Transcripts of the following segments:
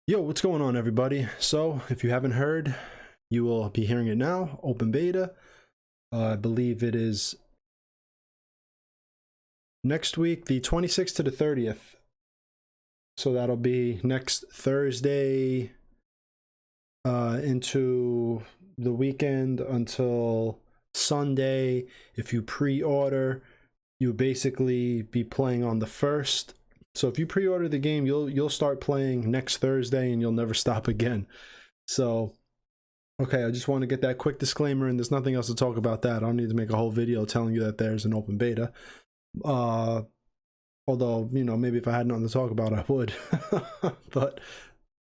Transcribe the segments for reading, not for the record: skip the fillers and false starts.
Yo, what's going on, everybody? So, if you haven't heard, you will be hearing it now. Open beta. I believe it is next week, the 26th to the 30th. So that'll be next Thursday into the weekend until Sunday. If you pre-order, you basically be playing on the 1st. So if you pre-order the game, you'll start playing next Thursday and you'll never stop again. So okay, I just want to get that quick disclaimer, and there's nothing else to talk about that. I don't need to make a whole video telling you that there's an open beta. Although, you know, maybe if I had nothing to talk about, I would. But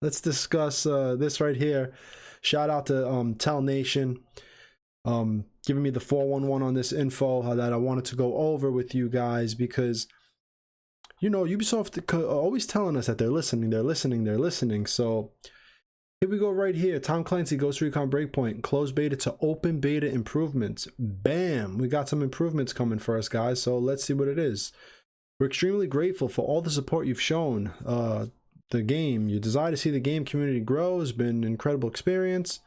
let's discuss this right here. Shout out to Tell Nation giving me the 411 on this info that I wanted to go over with you guys, because you know, Ubisoft always telling us that they're listening. So here we go right here. Tom Clancy Ghost Recon Breakpoint, closed beta to open beta improvements. Bam! We got some improvements coming for us, guys. So let's see what it is. We're extremely grateful for all the support you've shown the game. Your desire to see the game community grow has been an incredible experience.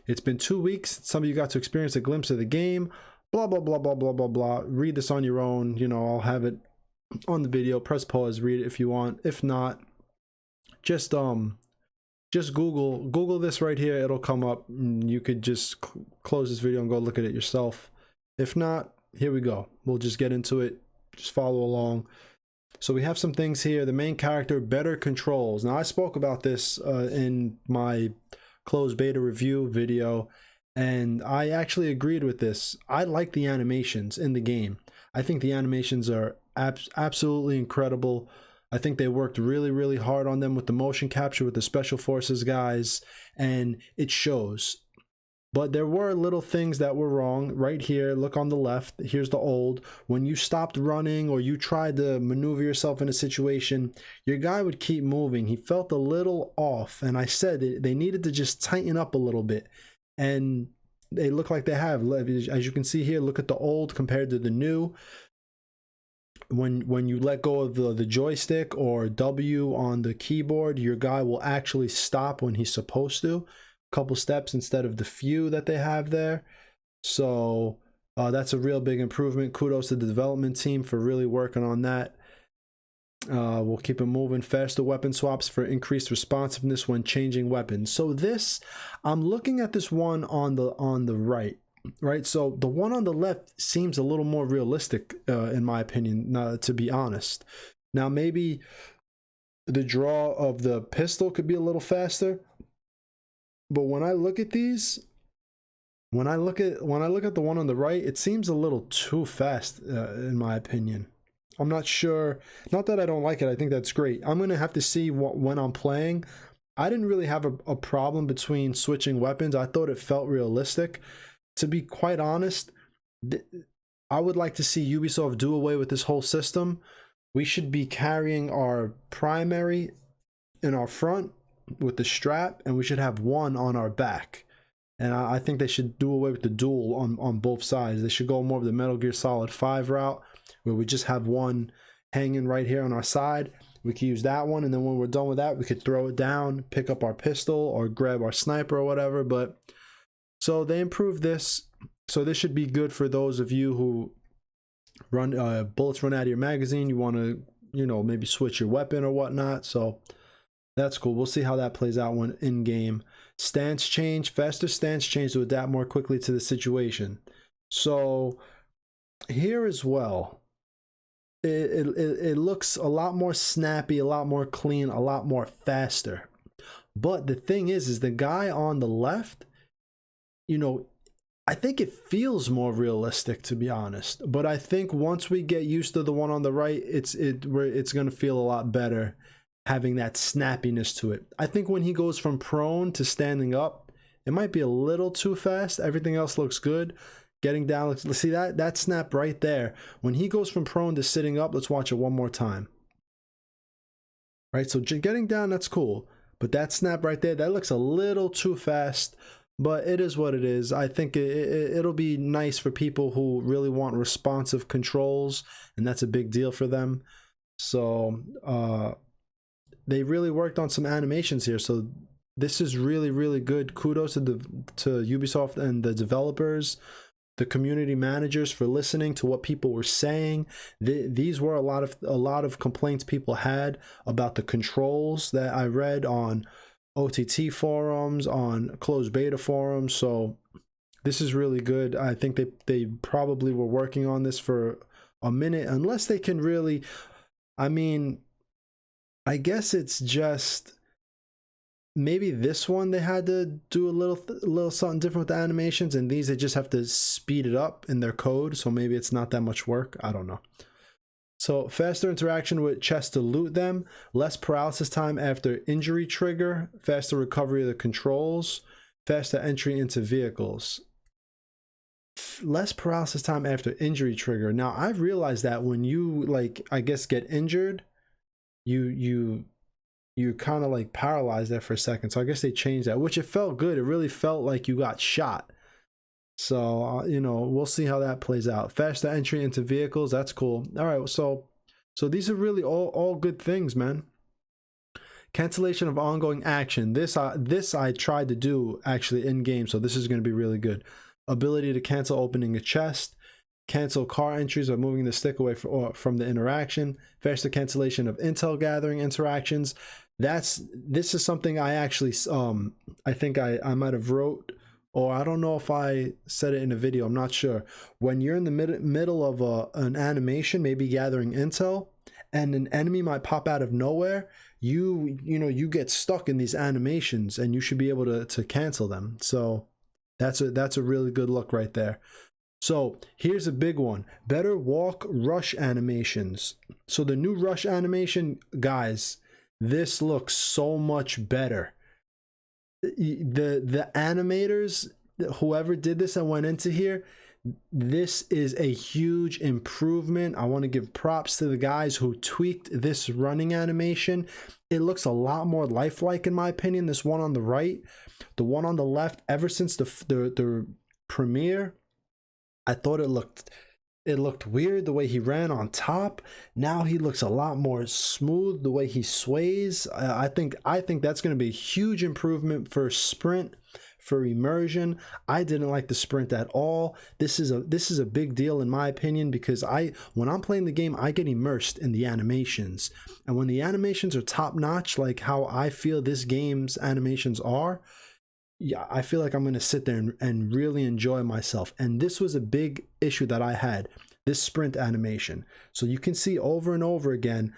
It's been 2 weeks. Some of you got to experience a glimpse of the game. Blah, blah, blah, blah, blah, blah, blah. Read this on your own. You know, I'll have it on the video. Press pause, read it if you want. If not, just Google this right here. It'll come up. You could just close this video and go look at it yourself. If not, here we go. We'll just get into it. Just follow along. So we have some things here. The main character, better controls. Now I spoke about this in my closed beta review video, and I actually agreed with this. I like the animations in the game. I think the animations are absolutely incredible. I think they worked really, really hard on them with the motion capture with the special forces guys, and it shows. But there were little things that were wrong. Right here, look on the left, here's the old. When you stopped running or you tried to maneuver yourself in a situation, your guy would keep moving. He felt a little off, and I said they needed to just tighten up a little bit. And they look like they have. As you can see here, look at the old compared to the new. When you let go of the joystick or W on the keyboard, your guy will actually stop when he's supposed to. Couple steps instead of the few that they have there. So that's a real big improvement. Kudos to the development team for really working on that. We'll keep it moving. Faster weapon swaps for increased responsiveness when changing weapons. So this, I'm looking at this one on the right. So the one on the left seems a little more realistic in my opinion, to be honest. Now maybe the draw of the pistol could be a little faster. But when I look at these, when I look at the one on the right, it seems a little too fast in my opinion. I'm not sure. Not that I don't like it. I think that's great. I'm gonna have to see when I'm playing. I didn't really have a problem between switching weapons. I thought it felt realistic. To be quite honest, I would like to see Ubisoft do away with this whole system. We should be carrying our primary in our front with the strap, and we should have one on our back. And I think they should do away with the dual on both sides. They should go more of the Metal Gear Solid 5 route, where we just have one hanging right here on our side. We could use that one, and then when we're done with that, we could throw it down, pick up our pistol, or grab our sniper or whatever. But so they improved this, so this should be good for those of you who run bullets run out of your magazine. You want to, you know, maybe switch your weapon or whatnot. So that's cool. We'll see how that plays out when in game. Stance change, faster stance change to adapt more quickly to the situation. So here as well, it looks a lot more snappy, a lot more clean, a lot more faster. But the thing is the guy on the left, you know, I think it feels more realistic, to be honest. But I think once we get used to the one on the right, it's going to feel a lot better, having that snappiness to it. I think when he goes from prone to standing up, it might be a little too fast. Everything else looks good. Getting down, let's see that snap right there. When he goes from prone to sitting up, let's watch it one more time. Right, so getting down, that's cool. But that snap right there, that looks a little too fast. But it is what it is. I think it'll be nice for people who really want responsive controls, and that's a big deal for them. So they really worked on some animations here. So this is really, really good. Kudos to Ubisoft and the developers, the community managers, for listening to what people were saying. These were a lot of complaints people had about the controls that I read on OTT forums, on closed beta forums. So this is really good. I think they probably were working on this for a minute, unless they can really, I mean, I guess it's just maybe this one they had to do a little something different with the animations, and these they just have to speed it up in their code, so maybe it's not that much work. I don't know. So faster interaction with chests to loot them, less paralysis time after injury trigger, faster recovery of the controls, faster entry into vehicles, less paralysis time after injury trigger. Now I've realized that when you, like, I guess get injured, you kind of like paralyzed there for a second. So I guess they changed that, which it felt good. It really felt like you got shot. So you know, we'll see how that plays out. Faster entry into vehicles, that's cool. All right, so these are really all good things, man. Cancellation of ongoing action. This I tried to do actually in game, so this is going to be really good. Ability to cancel opening a chest, cancel car entries or moving the stick away from the interaction, faster cancellation of intel gathering interactions. This is something I actually I think I might have wrote, or I don't know if I said it in a video, I'm not sure. When you're in the middle of an animation, maybe gathering intel, and an enemy might pop out of nowhere, you know, you get stuck in these animations and you should be able to cancel them. So that's a really good look right there. So here's a big one: better walk rush animations. So the new rush animation, guys, this looks so much better. The animators, whoever did this and went into here, this is a huge improvement. I want to give props to the guys who tweaked this running animation. It looks a lot more lifelike in my opinion. This one on the right, the one on the left, ever since the premiere, I thought it looked weird the way he ran on top. Now he looks a lot more smooth the way he sways. I think that's going to be a huge improvement for sprint, for immersion. I didn't like the sprint at all. This is a big deal in my opinion, because when I'm playing the game, I get immersed in the animations, and when the animations are top notch, like how I feel this game's animations are, yeah, I feel like I'm going to sit there and really enjoy myself. And this was a big issue that I had, this sprint animation. So you can see over and over again.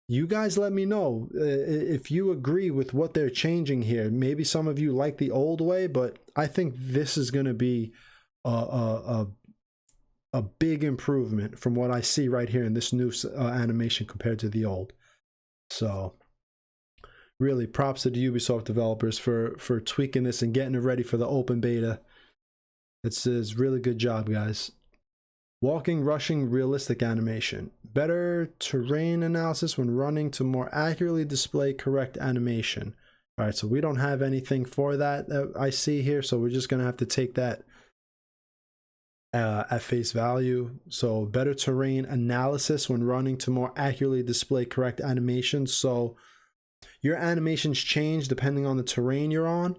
You guys let me know if you agree with what they're changing here. Maybe some of you like the old way, but I think this is going to be a big improvement from what I see right here in this new animation compared to the old. So really props to the Ubisoft developers for tweaking this and getting it ready for the open beta. It's a really good job, guys. Walking, rushing, realistic animation. Better terrain analysis when running to more accurately display correct animation. All right, so we don't have anything for that I see here, so we're just going to have to take that at face value. So better terrain analysis when running to more accurately display correct animations. So your animations change depending on the terrain you're on.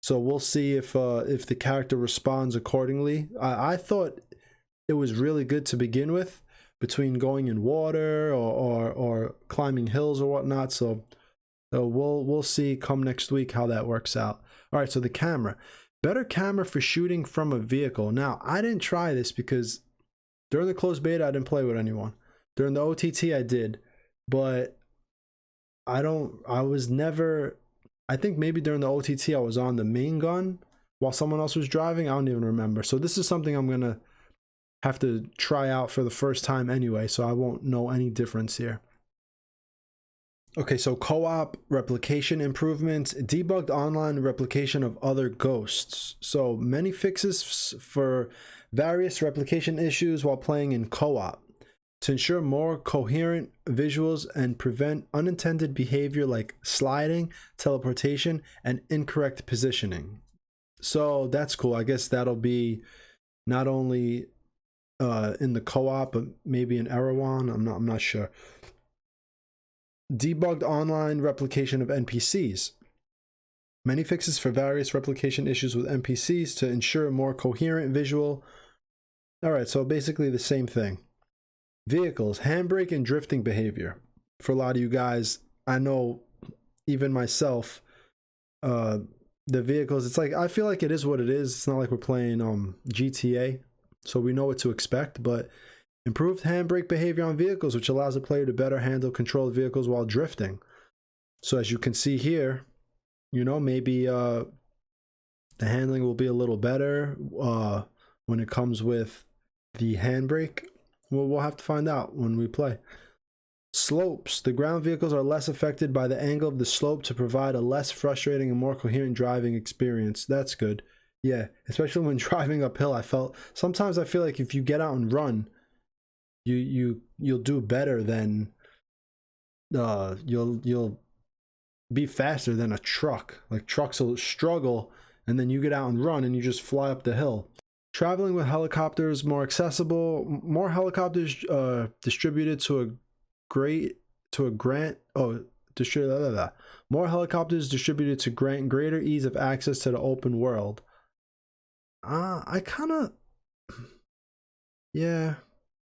So we'll see if the character responds accordingly. I thought it was really good to begin with, between going in water or climbing hills or whatnot. So we'll see come next week how that works out. All right, so the camera. Better camera for shooting from a vehicle. Now, I didn't try this because during the closed beta, I didn't play with anyone. During the OTT, I did. But I was never, I think maybe during the OTT, I was on the main gun while someone else was driving. I don't even remember. So this is something I'm going to have to try out for the first time anyway, so I won't know any difference here. Okay, so co-op replication improvements, debugged online replication of other ghosts. So many fixes for various replication issues while playing in co-op to ensure more coherent visuals and prevent unintended behavior like sliding, teleportation, and incorrect positioning. So that's cool. I guess that'll be not only in the co-op, but maybe in Erewhon. I'm not sure. Debugged online replication of NPCs. Many fixes for various replication issues with NPCs to ensure a more coherent visual. Alright, so basically the same thing. Vehicles, handbrake and drifting behavior. For a lot of you guys, I know even myself, the vehicles, it's like, I feel like it is what it is. It's not like we're playing GTA, so we know what to expect, but improved handbrake behavior on vehicles, which allows the player to better handle controlled vehicles while drifting. So as you can see here, you know, maybe the handling will be a little better when it comes with the handbrake. Well, we'll have to find out when we play. Slopes. The ground vehicles are less affected by the angle of the slope to provide a less frustrating and more coherent driving experience. That's good. Yeah, especially when driving uphill. Sometimes I feel like if you get out and run, you'll do better than you'll be faster than a truck. Like trucks will struggle, and then you get out and run and you just fly up the hill. Traveling with helicopters more accessible. More helicopters distributed to more helicopters distributed to grant greater ease of access to the open world. Yeah,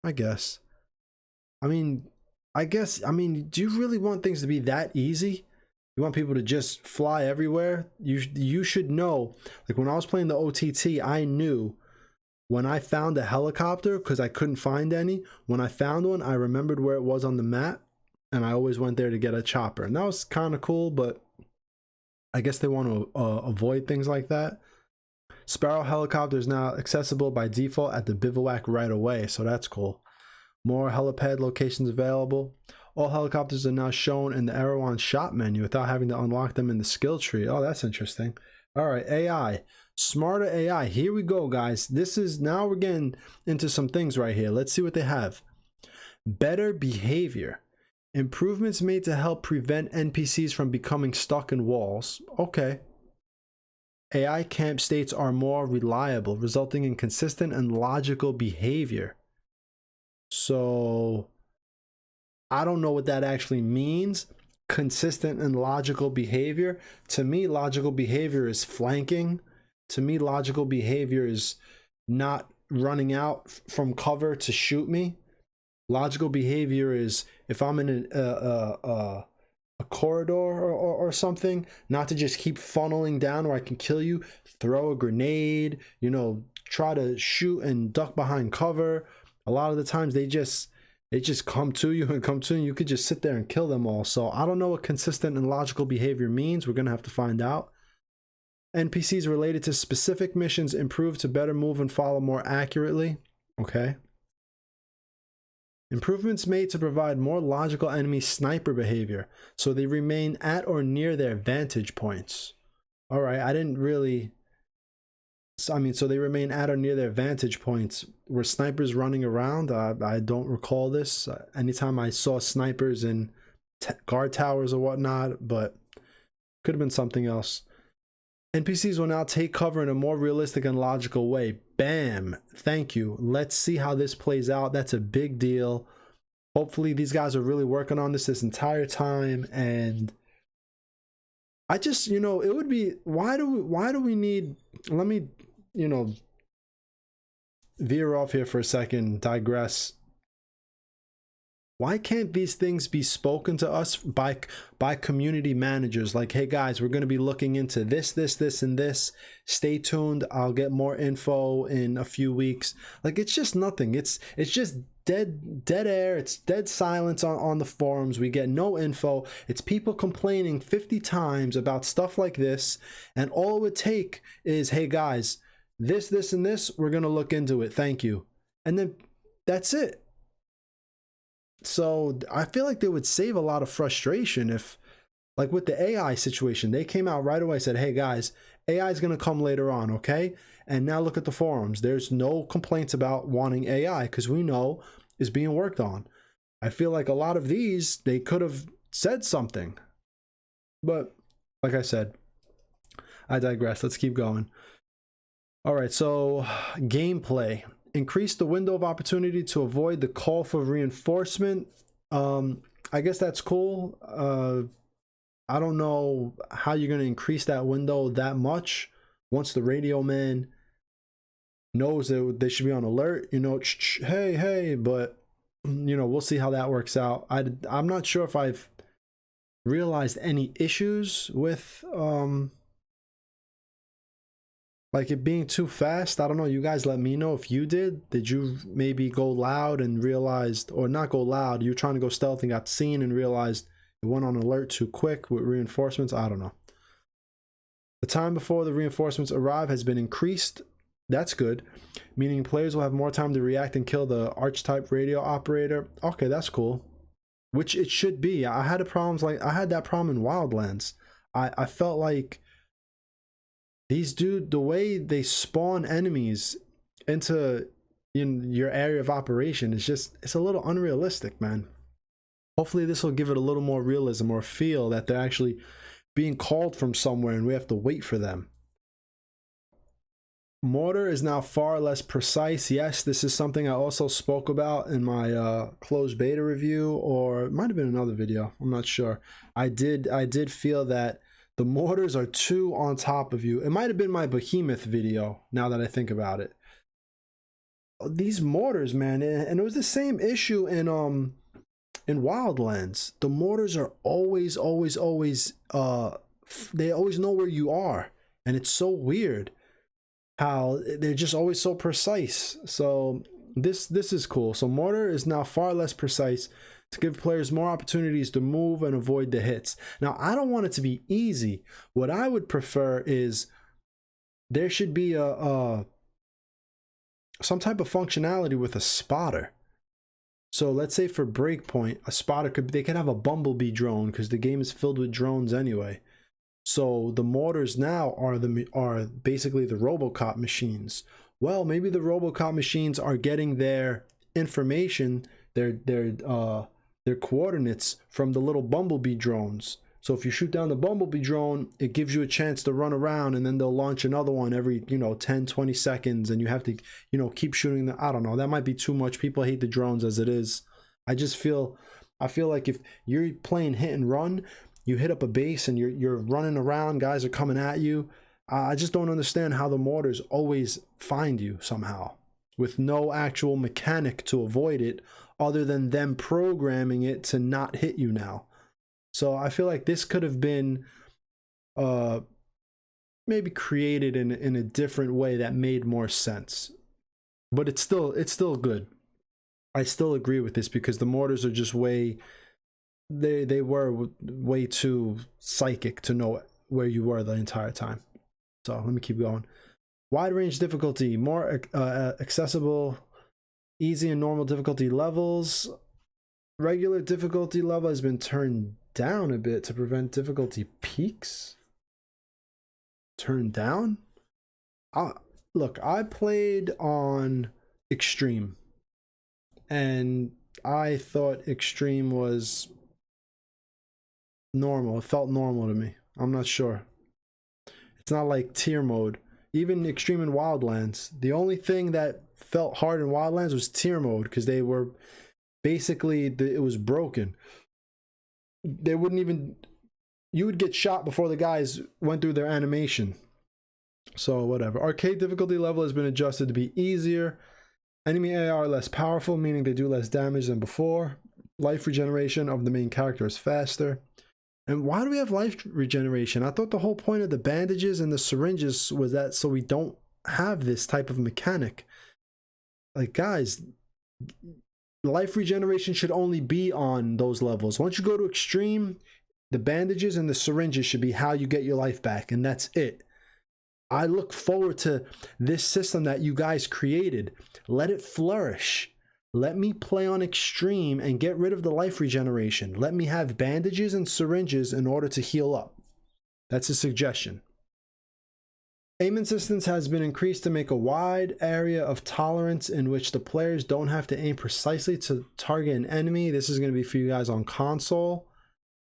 I guess. I mean, do you really want things to be that easy? You want people to just fly everywhere? You should know. Like when I was playing the OTT, I knew when I found a helicopter, because I couldn't find any, when I found one, I remembered where it was on the map, and I always went there to get a chopper. And that was kind of cool, but I guess they want to avoid things like that. Sparrow helicopter is now accessible by default at the bivouac right away, so that's cool. More helipad locations available. All helicopters are now shown in the arrow on shop menu without having to unlock them in the skill tree. Oh, that's interesting. All right, AI. Smarter AI. Here we go, guys. Now we're getting into some things right here. Let's see what they have. Better behavior. Improvements made to help prevent NPCs from becoming stuck in walls. Okay. AI camp states are more reliable, resulting in consistent and logical behavior. So I don't know what that actually means. Consistent and logical behavior. To me, logical behavior is flanking. To me, logical behavior is not running out from cover to shoot me. Logical behavior is if I'm in a corridor or something, not to just keep funneling down where I can kill you, throw a grenade, you know, try to shoot and duck behind cover. A lot of the times they just come to you and come to you. You could just sit there and kill them all. So I don't know what consistent and logical behavior means. We're going to have to find out. NPCs related to specific missions improve to better move and follow more accurately. Okay. Improvements made to provide more logical enemy sniper behavior, so they remain at or near their vantage points. All right, I didn't really... I mean, so they remain at or near their vantage points. Were snipers running around? I don't recall this. Anytime I saw snipers in guard towers or whatnot, but could have been something else. NPCs will now take cover in a more realistic and logical way. Bam! Thank you. Let's see how this plays out. That's a big deal. Hopefully these guys are really working on this entire time, and I just, you know, it would be, why do we need, let me, you know, veer off here for a second, digress. Why can't these things be spoken to us by community managers? Like, hey guys, we're going to be looking into this, and this. Stay tuned. I'll get more info in a few weeks. Like, it's just nothing. It's just dead air. It's dead silence on the forums. We get no info. It's people complaining 50 times about stuff like this. And all it would take is, hey guys, this, and this, we're going to look into it. Thank you. And then that's it. So I feel like they would save a lot of frustration if, like with the AI situation, they came out right away, said, hey guys, AI is going to come later on, okay? And now look at the forums. There's no complaints about wanting AI because we know is being worked on. I feel like a lot of these, they could have said something. But like I said, I digress. Let's keep going. All right, so gameplay. Increase the window of opportunity to avoid the call for reinforcement. I guess that's cool. I don't know how you're going to increase that window that much once the radio man knows that they should be on alert, you know, hey, hey, but, you know, we'll see how that works out. I'm not sure if I've realized any issues with, like it being too fast. I don't know. You guys let me know if you did. Did you maybe go loud and realized, or not go loud, you were trying to go stealth and got seen and realized it went on alert too quick with reinforcements? I don't know. The time before the reinforcements arrive has been increased. That's good, meaning players will have more time to react and kill the archetype radio operator. Okay, that's cool. Which it should be. I had that problem in Wildlands. I felt like these dude, the way they spawn enemies into your area of operation is just, it's a little unrealistic, man. Hopefully this will give it a little more realism or feel that they're actually being called from somewhere and we have to wait for them. Mortar is now far less precise. Yes, this is something I also spoke about in my closed beta review, or it might have been another video. I'm not sure. I did feel that the mortars are too on top of you. It might have been my behemoth video, now that I think about it. These mortars, man, and it was the same issue in Wildlands. The mortars are always they always know where you are, and it's so weird how they're just always so precise. So this is cool. So mortar is now far less precise to give players more opportunities to move and avoid the hits. Now, I don't want it to be easy. What I would prefer is there should be some type of functionality with a spotter. So let's say for Breakpoint, a spotter they could have a bumblebee drone, because the game is filled with drones anyway. So the mortars now are basically the RoboCop machines. Well, maybe the RoboCop machines are getting their information, their coordinates from the little bumblebee drones. So if you shoot down the bumblebee drone, it gives you a chance to run around, and then they'll launch another one every 10-20 seconds, and you have to keep shooting them. I don't know, that might be too much. People hate the drones as it is. I feel like if you're playing hit and run, you hit up a base and you're running around, guys are coming at you. I just don't understand how the mortars always find you somehow with no actual mechanic to avoid it other than them programming it to not hit you now. So I feel like this could have been maybe created in a different way that made more sense. But it's still good. I still agree with this, because the mortars are just they were way too psychic to know where you were the entire time. So let me keep going. Wide range difficulty, more accessible, easy and normal difficulty levels. Regular difficulty level has been turned down a bit to prevent difficulty peaks. Turned down? Look, I played on extreme, and I thought extreme was normal. It felt normal to me. I'm not sure. It's not like tier mode. Even extreme in Wildlands, the only thing that felt hard in Wildlands was tier mode, because they were basically, it was broken. They wouldn't even, you would get shot before the guys went through their animation. So whatever. Arcade difficulty level has been adjusted to be easier. Enemy AI are less powerful, meaning they do less damage than before. Life regeneration of the main character is faster. And why do we have life regeneration? I thought the whole point of the bandages and the syringes was that so we don't have this type of mechanic. Like, guys, life regeneration should only be on those levels. Once you go to extreme, the bandages and the syringes should be how you get your life back, and that's it. I look forward to this system that you guys created. Let it flourish. Let me play on extreme and get rid of the life regeneration. Let me have bandages and syringes in order to heal up. That's a suggestion. Aim assistance has been increased to make a wide area of tolerance in which the players don't have to aim precisely to target an enemy. This is going to be for you guys on console.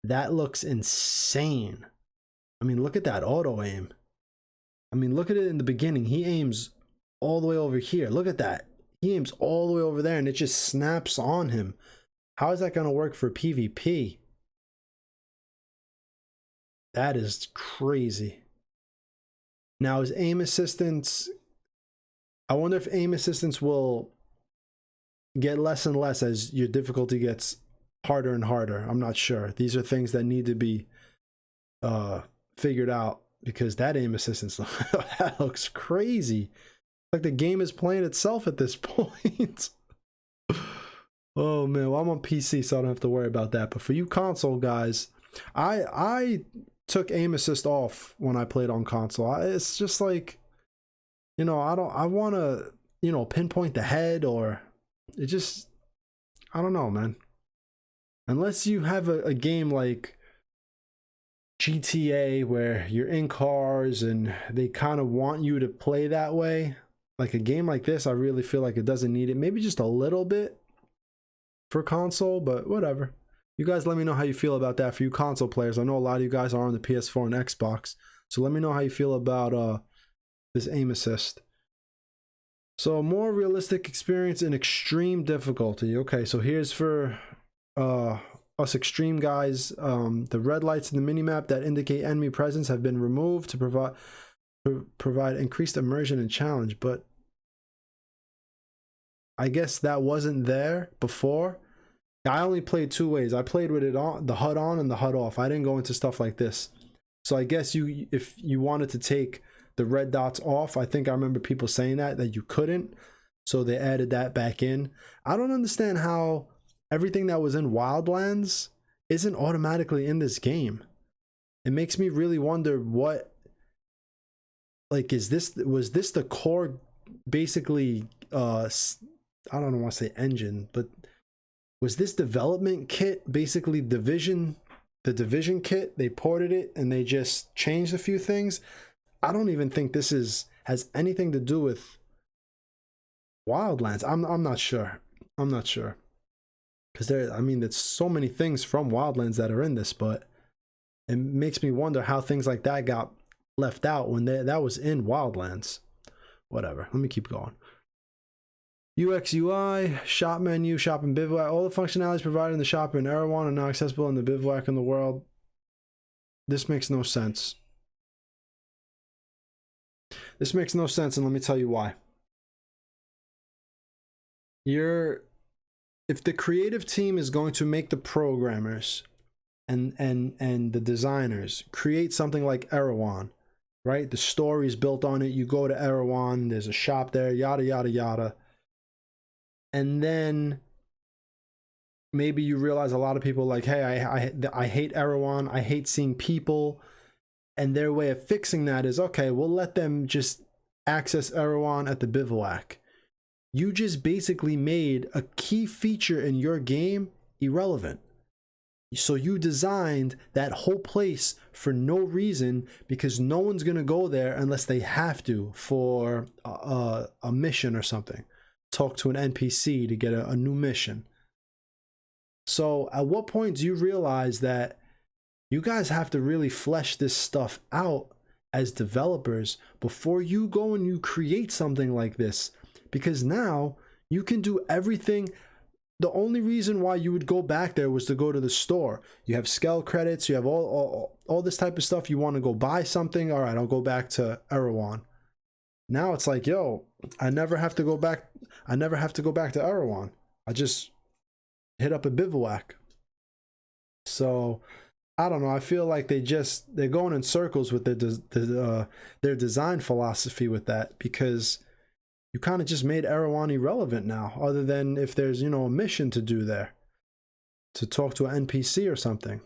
That looks insane. I mean, look at that auto aim. I mean, look at it in the beginning. He aims all the way over here. Look at that. He aims all the way over there and it just snaps on him. How is that going to work for PvP? That is crazy. Now, is aim assistance... I wonder if aim assistance will get less and less as your difficulty gets harder and harder. I'm not sure. These are things that need to be figured out, because that aim assistance that looks crazy. Like the game is playing itself at this point. Oh man, well I'm on PC so I don't have to worry about that. But for you console guys, I took aim assist off when I played on console. It's just like, you know, I want to, you know, pinpoint the head, or it just, I don't know, man. Unless you have a game like GTA where you're in cars and they kind of want you to play that way, like a game like this, I really feel like it doesn't need it. Maybe just a little bit for console, but whatever. You guys let me know how you feel about that for you console players. I know a lot of you guys are on the PS4 and Xbox, so let me know how you feel about this aim assist. So more realistic experience in extreme difficulty. Okay, so here's for us extreme guys. The red lights in the minimap that indicate enemy presence have been removed to provide increased immersion and challenge, but I guess that wasn't there before. I only played two ways. I played with it on, the HUD on and the HUD off. I didn't go into stuff like this. So I guess if you wanted to take the red dots off, I think I remember people saying that you couldn't. So they added that back in. I don't understand how everything that was in Wildlands isn't automatically in this game. It makes me really wonder what, like, was this the core, basically, I don't want to say engine, but was this development kit basically the division kit? They ported it and they just changed a few things. I don't even think this has anything to do with Wildlands. I'm not sure. I'm not sure. Because there's so many things from Wildlands that are in this, but it makes me wonder how things like that got left out when that was in Wildlands. Whatever. Let me keep going. UX UI, shop menu, shop and bivouac. All the functionalities provided in the shop in Erewhon are now accessible in the bivouac in the world. This makes no sense. This makes no sense, and let me tell you why. If the creative team is going to make the programmers and the designers create something like Erewhon, right? The story is built on it. You go to Erewhon, there's a shop there, yada yada yada. And then maybe you realize a lot of people like, hey, I hate Erewhon. I hate seeing people. And their way of fixing that is, okay, we'll let them just access Erewhon at the bivouac. You just basically made a key feature in your game irrelevant. So you designed that whole place for no reason, because no one's going to go there unless they have to for a mission or something. Talk to an NPC to get a new mission. So at what point do you realize that you guys have to really flesh this stuff out as developers before you go and you create something like this? Because now you can do everything. The only reason why you would go back there was to go to the store. You have scale credits, you have all this type of stuff. You want to go buy something, all right, I'll go back to Erewhon. Now it's like, yo, I never have to go back to Erewhon. I just hit up a bivouac. So I don't know. I feel like they're going in circles with their design philosophy with that, because you kind of just made Erewhon irrelevant now, other than if there's, a mission to do there, to talk to an NPC or something.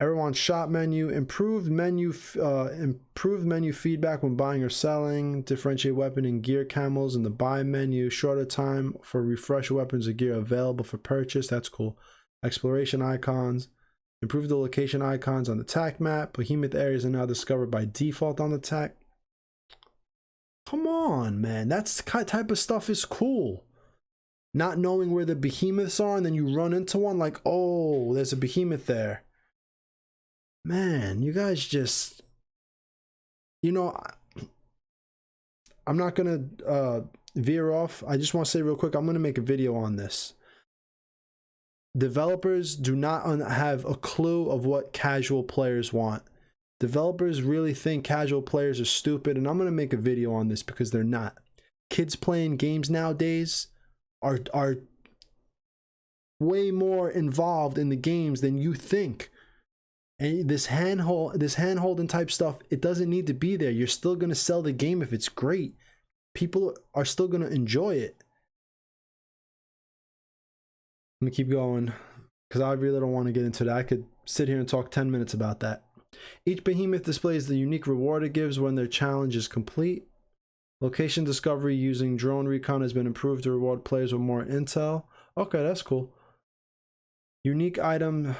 Erewhon shop menu, improved menu feedback when buying or selling, differentiate weapon and gear camos in the buy menu, shorter time for refresh weapons or gear available for purchase. That's cool. Exploration icons, improve the location icons on the TAC map. Behemoth areas are now discovered by default on the TAC. Come on, man. That's the type of stuff is cool. Not knowing where the behemoths are and then you run into one like, oh, there's a behemoth there. Man, you guys just, I'm not going to veer off. I just want to say real quick, I'm going to make a video on this. developers do not have a clue of what casual players want. Developers really think casual players are stupid, and I'm going to make a video on this because they're not. Kids playing games nowadays are way more involved in the games than you think. And this hand-holding type stuff, it doesn't need to be there. You're still going to sell the game if it's great. People are still going to enjoy it. Let me keep going because I really don't want to get into that. I could sit here and talk 10 minutes about that. Each behemoth displays the unique reward it gives when their challenge is complete. Location discovery using drone recon has been improved to reward players with more intel. Okay, that's cool. Unique item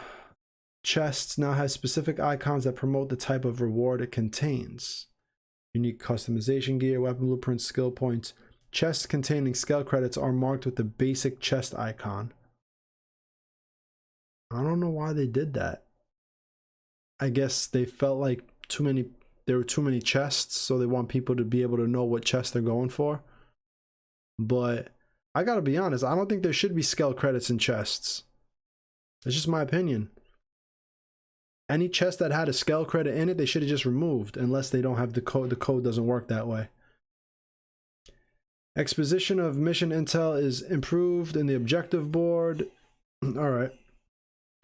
chests now has specific icons that promote the type of reward it contains. Unique customization gear, weapon blueprints, skill points. Chests containing skill credits are marked with the basic chest icon. I don't know why they did that. I guess they felt like there were too many chests, so they want people to be able to know what chest they're going for. But I gotta be honest, I don't think there should be skill credits in chests. That's just my opinion. Any chest that had a skill credit in it, they should have just removed, unless they don't have the code. The code doesn't work that way. Exposition of mission intel is improved in the objective board. All right.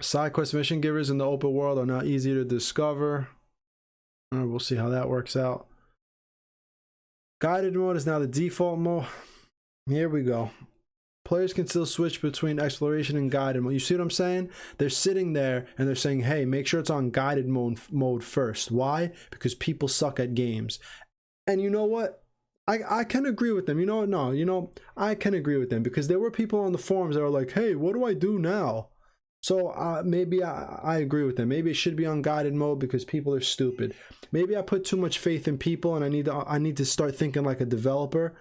Side quest mission givers in the open world are now easier to discover. We'll see how that works out. Guided mode is now the default mode. Here we go. Players can still switch between exploration and guided mode. You see what I'm saying? They're sitting there and they're saying, hey, make sure it's on guided mode first. Why? Because people suck at games. And you know what? I can agree with them. You know what? No, you know, I can agree with them because there were people on the forums that were like, hey, what do I do now? So maybe I agree with them. Maybe it should be on guided mode because people are stupid. Maybe I put too much faith in people and I need to start thinking like a developer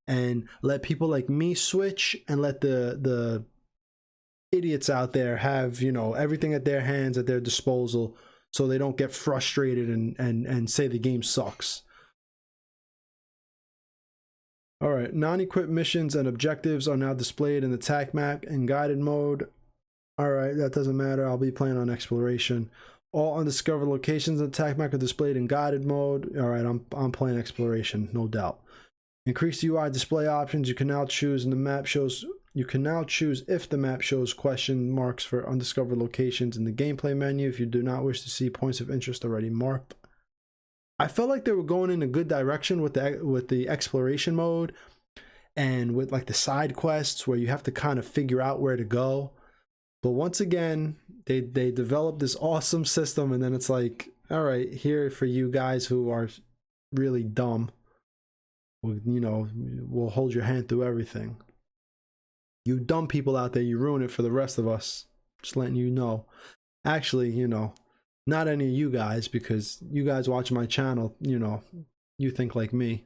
and let people like me switch and let the idiots out there have, you know, everything at their hands, at their disposal, so they don't get frustrated and say the game sucks. All right, non-equipped missions and objectives are now displayed in the attack map in guided mode. All right, that doesn't matter. I'll be playing on exploration. All undiscovered locations in the attack map are displayed in guided mode. All right, I'm playing exploration, no doubt. Increased UI display options. You can now choose in the map shows. You can now choose if the map shows question marks for undiscovered locations in the gameplay menu. If you do not wish to see points of interest already marked. I felt like they were going in a good direction with the exploration mode and with like the side quests where you have to kind of figure out where to go. But once again, they developed this awesome system, and then it's like, all right, here for you guys who are really dumb, you know, we'll hold your hand through everything. You dumb people out there, you ruin it for the rest of us. Just letting you know. Actually, you know, not any of you guys, because you guys watch my channel, you know, you think like me.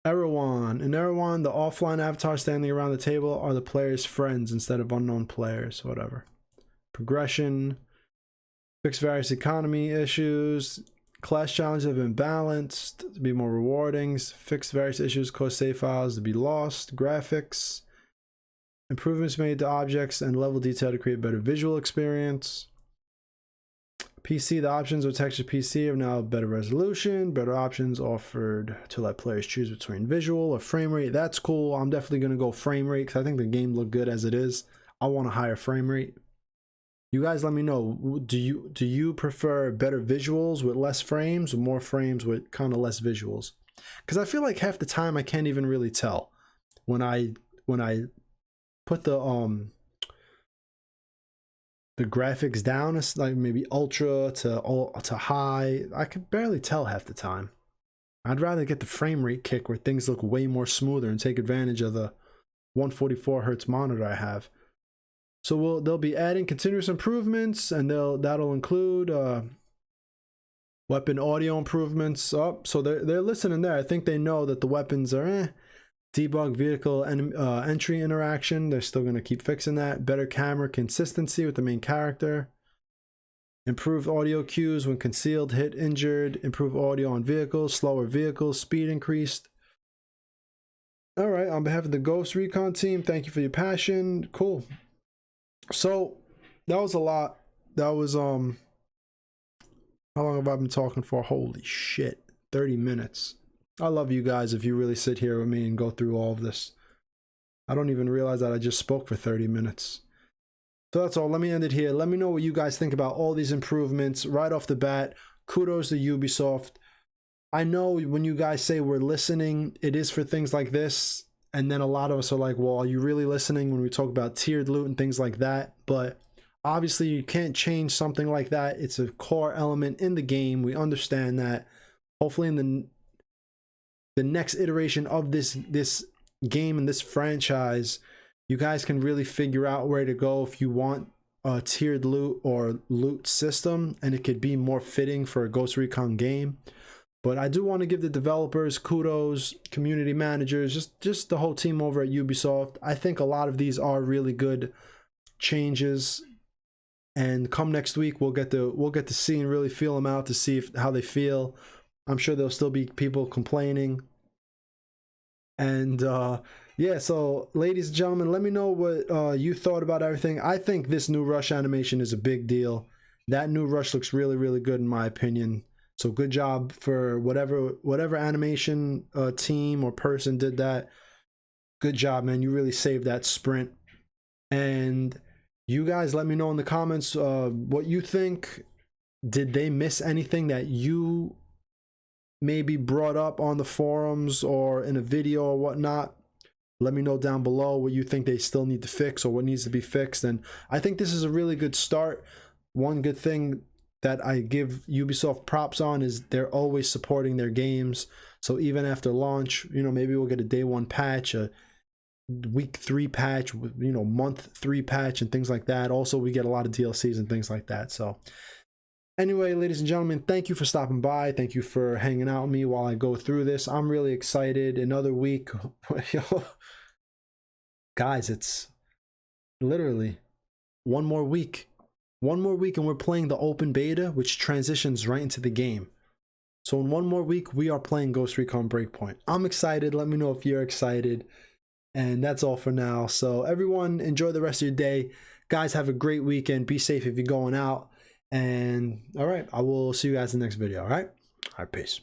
Erewhon. In Erewhon, the offline avatars standing around the table are the player's friends instead of unknown players. Whatever. Progression. Fix various economy issues. Class challenges have been balanced to be more rewarding. Fix various issues, cause save files to be lost. Graphics. Improvements made to objects and level detail to create better visual experience. PC, the options of texture PC have now better resolution, better options offered to let players choose between visual or frame rate. That's cool. I'm definitely going to go frame rate because I think the game looked good as it is. I want a higher frame rate. You guys let me know, do you prefer better visuals with less frames or more frames with kind of less visuals? Because I feel like half the time I can't even really tell when I put the graphics down. It's like maybe ultra to high. I can barely tell half the time. I'd rather get the frame rate kick where things look way more smoother and take advantage of the 144 hertz monitor I have. So they'll be adding continuous improvements, and that'll include weapon audio improvements. Oh, so they're listening there. I think they know that the weapons are debug vehicle and entry interaction. They're still going to keep fixing that. Better camera consistency with the main character. Improved audio cues when concealed, hit, injured. Improved audio on vehicles. Slower vehicles. Speed increased. All right, on behalf of the Ghost Recon team, thank you for your passion. Cool. So that was a lot. That was how long have I been talking for? Holy shit, 30 minutes. I love you guys if you really sit here with me and go through all of this. I don't even realize that I just spoke for 30 minutes. So that's all. Let me end it here. Let me know what you guys think about all these improvements right off the bat. Kudos to Ubisoft. I know when you guys say we're listening, it is for things like this. And then a lot of us are like, well, are you really listening when we talk about tiered loot and things like that? But obviously you can't change something like that. It's a core element in the game. We understand that. Hopefully in the next iteration of this game and this franchise, you guys can really figure out where to go if you want a tiered loot or loot system, and it could be more fitting for a Ghost Recon game. But I do want to give the developers kudos, community managers, just the whole team over at Ubisoft. I think a lot of these are really good changes, and come next week we'll get to see and really feel them out to see how they feel. I'm sure there'll still be people complaining. And yeah, so ladies and gentlemen, let me know what you thought about everything. I think this new rush animation is a big deal. That new rush looks really, really good in my opinion. So good job for whatever animation team or person did that. Good job, man. You really saved that sprint. And you guys let me know in the comments what you think. Did they miss anything that you maybe brought up on the forums or in a video or whatnot? Let me know down below what you think they still need to fix or what needs to be fixed. And I think this is a really good start. One good thing that I give Ubisoft props on is they're always supporting their games. So even after launch, you know, maybe we'll get a day 1 patch, a week 3 patch, you know, month 3 patch and things like that. Also, we get a lot of DLCs and things like that. So anyway, ladies and gentlemen, thank you for stopping by. Thank you for hanging out with me while I go through this. I'm really excited. Another week. Guys, it's literally one more week. One more week and we're playing the open beta, which transitions right into the game. So in one more week, we are playing Ghost Recon Breakpoint. I'm excited. Let me know if you're excited. And that's all for now. So everyone, enjoy the rest of your day. Guys, have a great weekend. Be safe if you're going out. And all right, I will see you guys in the next video. All right, peace.